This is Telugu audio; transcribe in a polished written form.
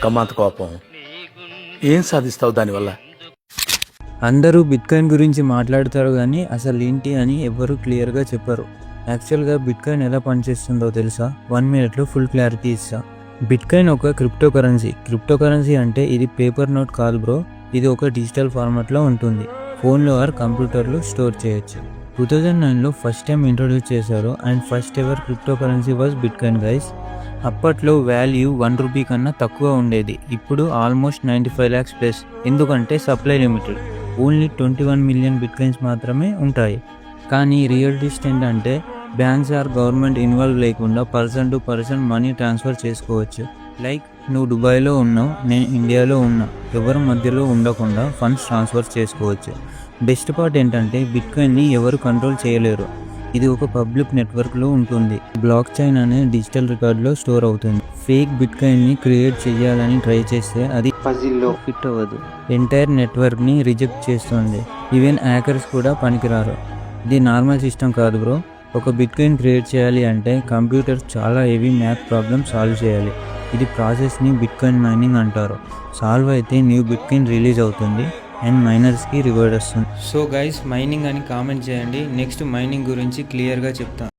ఎందుకమ్మా అంత కోపం? ఏం సాధిస్తావు దానివల్ల? అందరూ బిట్కాయిన్ గురించి మాట్లాడతారు కానీ అసలు ఏంటి అని ఎవ్వరూ క్లియర్గా చెప్పరు. యాక్చువల్గా బిట్కాయిన్ ఎలా పనిచేస్తుందో తెలుసా? 1 మినిట్లో ఫుల్ క్లారిటీ ఇస్తా. బిట్కాయిన్ ఒక క్రిప్టోకరెన్సీ అంటే ఇది పేపర్ నోట్ కాదు బ్రో. ఇది ఒక డిజిటల్ ఫార్మాట్లో ఉంటుంది. ఫోన్లో ఆర్ కంప్యూటర్లో స్టోర్ చేయొచ్చు. 2009లో ఫస్ట్ టైం ఇంట్రొడ్యూస్ చేశారు and first ever cryptocurrency was bitcoin guys. అప్పట్లో వాల్యూ 1 రూపీ కన్నా తక్కువ ఉండేది. ఇప్పుడు ఆల్మోస్ట్ 95 lakhs ప్లస్. ఎందుకంటే supply limited. Only 21 million bitcoins మాత్రమే ఉంటాయి. కానీ రియల్ ట్విస్ట్ ఏంటంటే బ్యాంక్స్ ఆర్ గవర్నమెంట్ ఇన్వాల్వ్ లేకుండా person to person money transfer చేసుకోవచ్చు. లైక్ నువ్వు దుబాయ్లో ఉన్నావు, నేను ఇండియాలో ఉన్నా, ఎవరి మధ్యలో ఉండకుండా ఫండ్స్ ట్రాన్స్ఫర్ చేసుకోవచ్చు. బెస్ట్ పార్ట్ ఏంటంటే బిట్కాయిన్ని ఎవరు కంట్రోల్ చేయలేరు. ఇది ఒక పబ్లిక్ నెట్వర్క్లో ఉంటుంది. బ్లాక్ చైన్ అనే డిజిటల్ రికార్డులో స్టోర్ అవుతుంది. ఫేక్ బిట్కాయిన్ని క్రియేట్ చేయాలని ట్రై చేస్తే అది పజిల్లో ఫిట్ అవ్వదు. ఎంటైర్ నెట్వర్క్ని రిజెక్ట్ చేస్తుంది. ఈవెన్ హ్యాకర్స్ కూడా పనికిరారు. ఇది నార్మల్ సిస్టమ్ కాదు బ్రో. ఒక బిట్కాయిన్ క్రియేట్ చేయాలి అంటే కంప్యూటర్ చాలా హెవీ మ్యాథ్ ప్రాబ్లమ్ సాల్వ్ చేయాలి. ఇది ప్రాసెస్ని బిట్కాయిన్ మైనింగ్ అంటారు. సాల్వ్ అయితే న్యూ బిట్కాయిన్ రిలీజ్ అవుతుంది అండ్ మైనర్స్కి రివార్డ్ వస్తుంది. సో గైస్, మైనింగ్ అని కామెంట్ చేయండి. నెక్స్ట్ మైనింగ్ గురించి క్లియర్గా చెప్తాను.